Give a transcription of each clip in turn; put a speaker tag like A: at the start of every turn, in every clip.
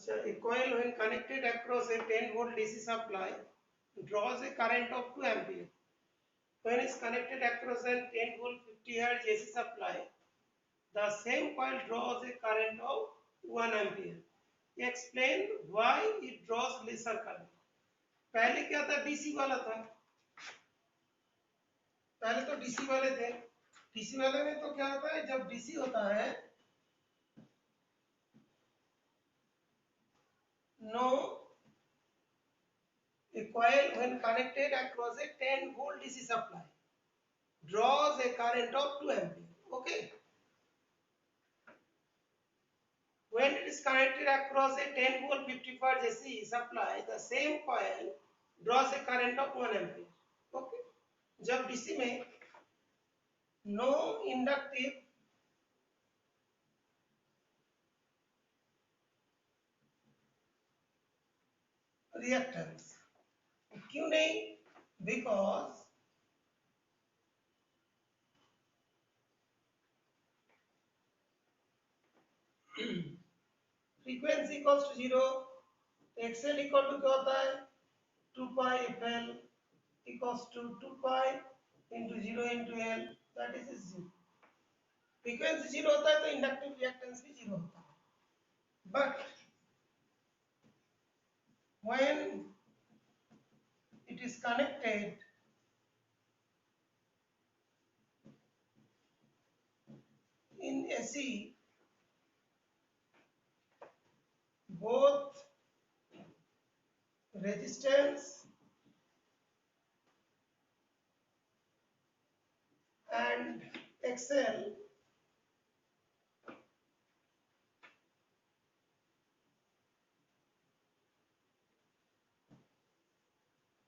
A: अच्छा, a coil when connected across a 10 volt DC supply draws a current of 2 ampere. When it's connected across a 10 volt 50 hertz AC supply, the same coil draws a current of 1 ampere. Explain why it draws lesser current. पहले क्या था, DC वाला था, पहले तो DC वाले थे। DC वाले में तो क्या होता है, जब डीसी होता है, no a coil when connected across a 10 volt DC supply draws a current of 2 ampere. Okay. When it is connected across a 10 volt 50 watt AC supply, the same coil draws a current of 1 ampere. Okay. जब DC में no inductive reactance, क्यों नहीं? Because frequency equals to 0, XL equal to क्या होता है, 2 pi FL equals to 2 pi into 0 into L, that is 0. Frequency 0 होता है तो इंडक्टिव रिएक्टेंस भी 0 होता है. But when it is connected in AC, both resistance and XL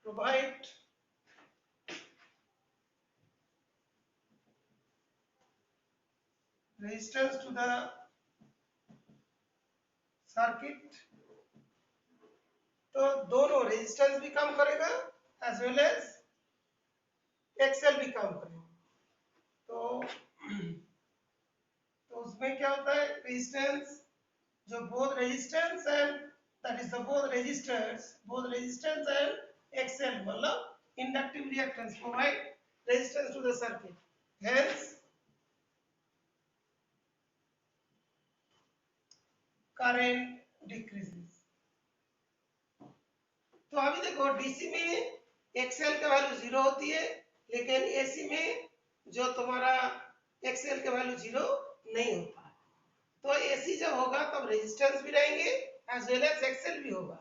A: provide resistance to the circuit. तो दोनों रेजिस्टेंस भी कम करेगा एज वेल एज एक्सएल भी कम करेगा. तो उसमें क्या होता है, रेजिस्टेंस जो both resistance and that is the both resistance and XL मतलब inductive reactance provide resistance to the circuit, hence current decreases. तो अभी देखो डीसी में एक्सएल का वैल्यू 0 होती है, लेकिन एसी में जो तुम्हारा एक्सएल का वैल्यू 0 नहीं होता है. तो एसी जब होगा तब रेजिस्टेंस भी रहेंगे एज वेल एज एक्सएल भी होगा,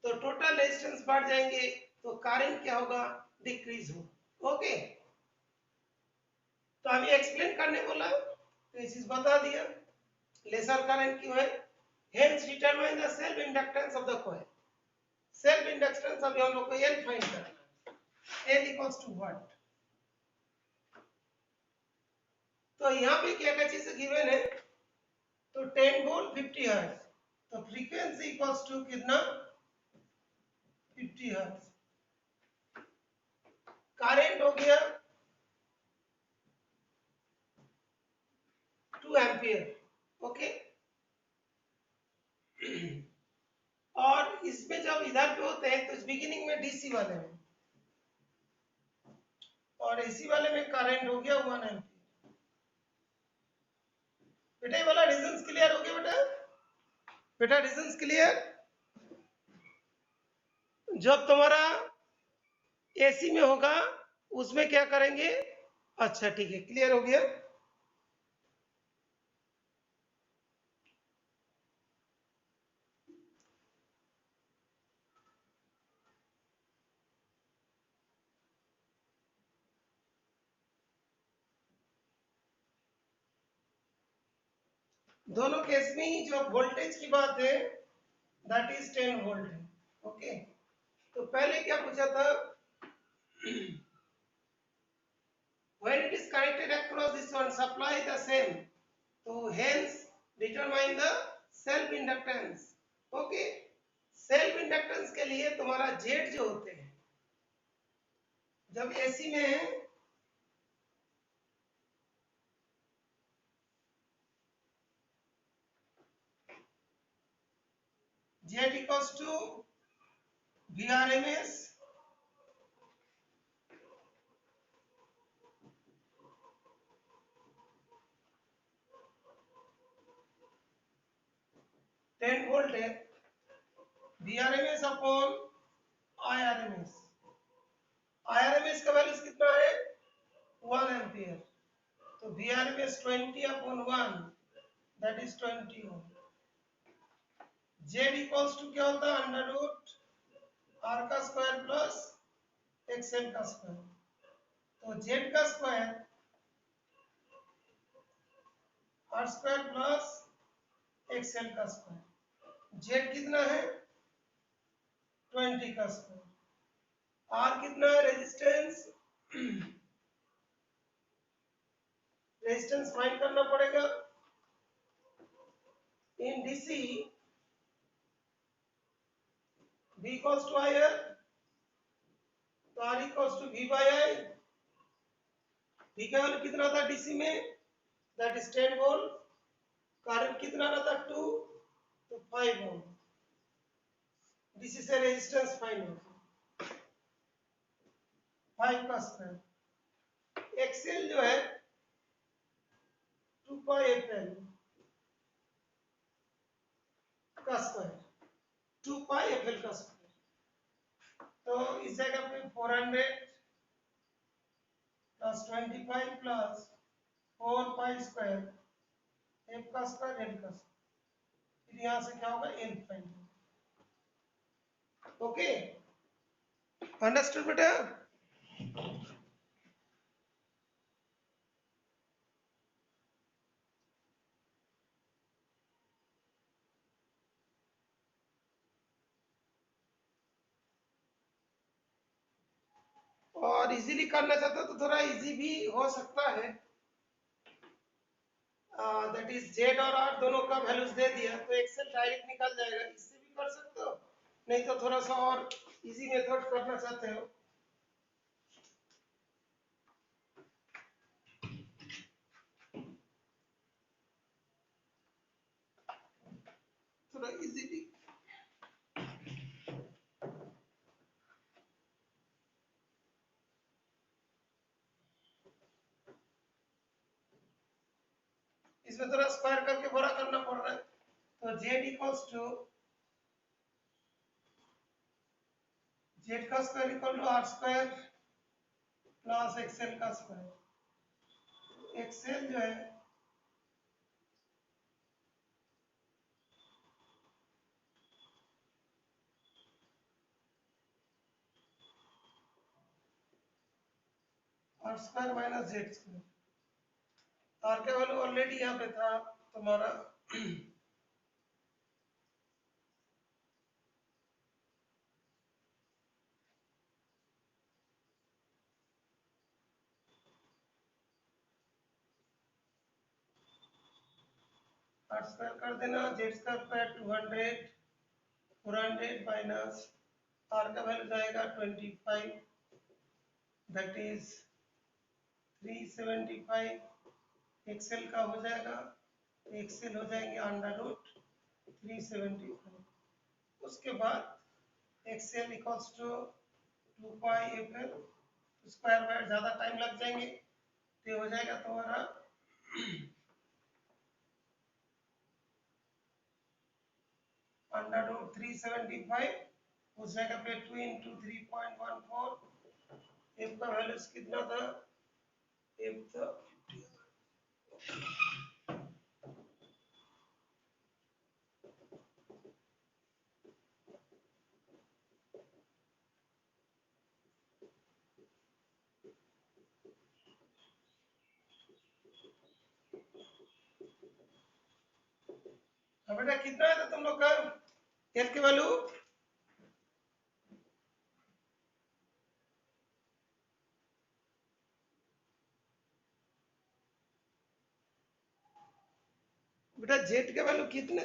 A: तो टोटल रेजिस्टेंस बढ़ जाएंगे, तो करंट क्या होगा, डिक्रीज होगा. ओके, तो अभी एक्सप्लेन करने बोला तो ये चीज बता दिया लेसर करंट क्यों है. Hence determine the self inductance of the coil. Self inductance अभी हम लोग को L फाइंड करना है. L इक्वल्स टू व्हाट, तो यहाँ पे क्या क्या चीज गिवन है, तो 10 वोल्ट 50 हर्ट्ज, तो फ्रीक्वेंसी इक्वल्स टू कितना, 50 हर्ट्ज. करंट हो गया 2 एम्पियर. ओके, और इसमें जब इधर पे होते हैं तो इस बिगिनिंग में डीसी वाले में और एसी वाले में करंट हो गया 1 एम्पियर. बेटा ये वाला रीजंस क्लियर हो गया बेटा रीजंस क्लियर. जब तुम्हारा एसी में होगा उसमें क्या करेंगे, अच्छा ठीक है, क्लियर हो गया. दोनों केस में जो वोल्टेज की बात है दैट इज 10 वोल्ट है. ओके, तो पहले क्या पूछा था, when it is connected across this one supply the same, तो hence determine the self inductance. Okay, self inductance के लिए तुम्हारा जेड जो होते हैं, जब एसी में है Z equals to VRMS ten volt है, VRMS अपॉन IRMS। IRMS का वैल्यू कितना है 1 एम्पियर, तो VRMS 20 upon 1 that is 20 ohm. Z equals to क्या होता है अंडर रूट R का स्क्वायर प्लस XL का स्क्वायर, तो Z का square R square plus XL का स्क्वायर, Z कितना है 20 का स्क्वायर, R कितना है रेजिस्टेंस, रेजिस्टेंस फाइंड करना पड़ेगा in DC V equals to I है, तो R equals to V by I। V का वैल्यू कितना था DC में दैट इज 10 वोल्ट, करंट कितना रहता 2 तो 5 ओम। DC से रेजिस्टेंस फाइंड होगा 5 का स्क्वायर, XL जो है 2 पाई FL का स्क्वायर, 2 पाई FL का स्क्वायर, तो इस जगह पे 400 plus 25 plus 4 pi square F का स्क्वायर L का स्क्वायर, फिर यहाँ से क्या होगा L फाइंड होगा। ओके अंडरस्टूड बेटा। और इजीली करना चाहते हो तो थोड़ा इजी भी हो सकता है, दैट इज Z और R दोनों का वैल्यूज दे दिया तो एक्सेल डायरेक्ट निकल जाएगा, इससे भी कर सकते हो, नहीं तो थोड़ा सा और इजी मेथड करना चाहते हो थोड़ा इजीली। इसमें थोड़ा स्क्वायर करके बड़ा करना पड़ रहा है, तो Z इक्वल्स टू Z का square equal to R square plus XL का स्क्वायर, XL जो है R square minus Z square, R का वैल्यू ऑलरेडी यहाँ पे था तुम्हारा R स्क्वायर कर देना, Z स्क्वायर 200 400 माइनस R का वैल्यू जाएगा 25 दैट इज 375, XL का हो जाएगा, XL हो जाएंगे अंडर रूट 375, उसके बाद XL equals to 2 pi FL, square by ज़्यादा टाइम लग जाएंगे तो हो जाएगा तुम्हारा अंडर रूट 375 उस जगह पे 2 इंटू 3.14, F का वैल्यू कितना था, F था 50। बेटा कितना है तुम लोग का F की वैल्यू, बेटा Z का वैल्यू कितने,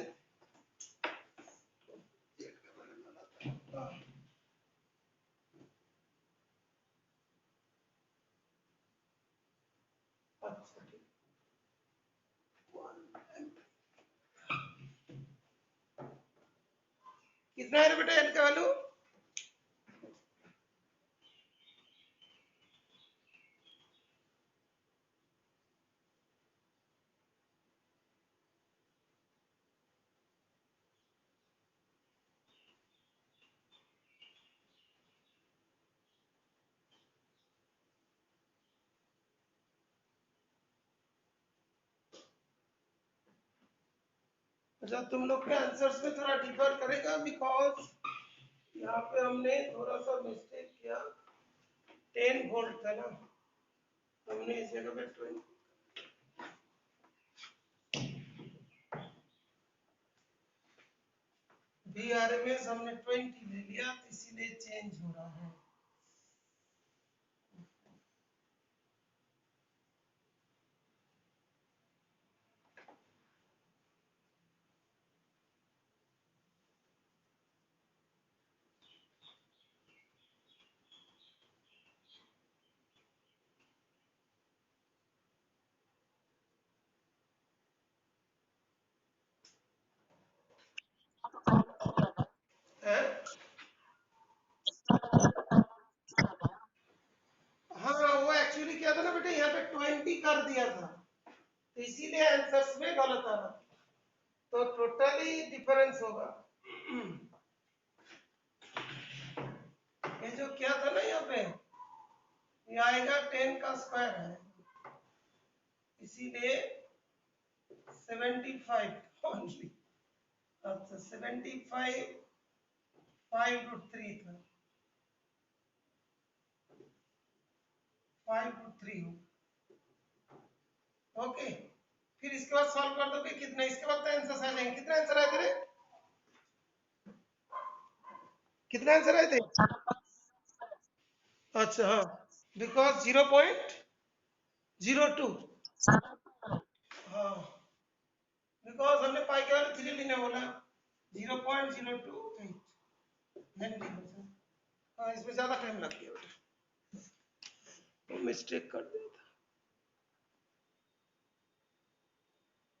A: अच्छा ठीक, कितना है बेटा एल का वैल्यू? अच्छा तुम लोग के आंसर्स में थोड़ा डिफर करेगा बिकॉज यहाँ पे हमने थोड़ा सा मिस्टेक किया। 10 वोल्ट था ना, हमने इस जगह पे 20 VRMS हमने 20 ले लिया, तो इसीलिए चेंज हो रहा है। हैं? हाँ वो एक्चुअली क्या था ना बेटा, यहाँ पे 20 कर दिया था, तो इसीलिए आंसर्स में गलत आ रहा, तो टोटली डिफरेंस होगा। ये जो क्या था ना यहाँ पे, ये आएगा 10 का स्क्वायर है, इसीलिए 75 ओनली। अच्छा 75 5√3 था, 5√3 हो। ओके, फिर इसके बाद सॉल्व कर दोगे कितना, इसके बाद तो आंसर आ जाएंगे। कितना आंसर आए थे? कितना आंसर आए थे? अच्छा हाँ, बिकॉज 0.02। हाँ, बिकॉज हमने पाई के वैल्यू 3 लेने बोला, 0.028 हेनरी। हाँ इसमें ज्यादा टाइम लग गया बेटा, मिस्टेक कर दिया।